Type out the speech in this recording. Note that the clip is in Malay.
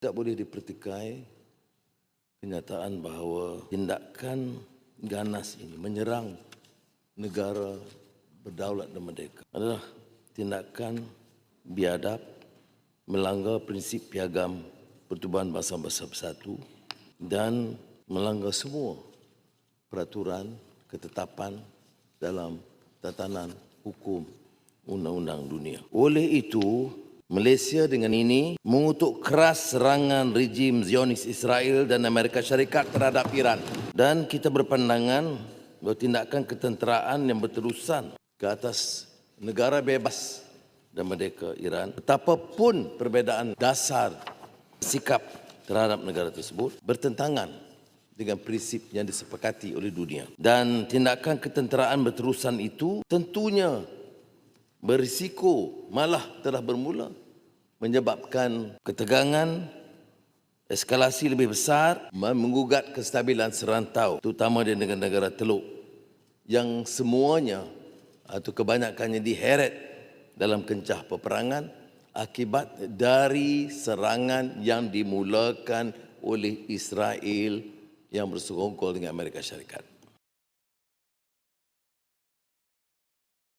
Tidak boleh dipertikai kenyataan bahawa tindakan ganas ini menyerang negara berdaulat dan merdeka adalah tindakan biadab, melanggar prinsip piagam Pertubuhan Bangsa-Bangsa Bersatu dan melanggar semua peraturan ketetapan dalam tatanan hukum undang-undang dunia. Oleh itu, Malaysia dengan ini mengutuk keras serangan rejim Zionis Israel dan Amerika Syarikat terhadap Iran. Dan kita berpandangan bahawa tindakan ketenteraan yang berterusan ke atas negara bebas dan merdeka Iran, betapapun perbezaan dasar sikap terhadap negara tersebut, bertentangan dengan prinsip yang disepakati oleh dunia. Dan tindakan ketenteraan berterusan itu tentunya berisiko, malah telah bermula menyebabkan ketegangan, eskalasi lebih besar, menggugat kestabilan serantau, terutama di negara-negara teluk yang semuanya atau kebanyakannya diheret dalam kencah peperangan akibat dari serangan yang dimulakan oleh Israel yang bersekongkol dengan Amerika Syarikat.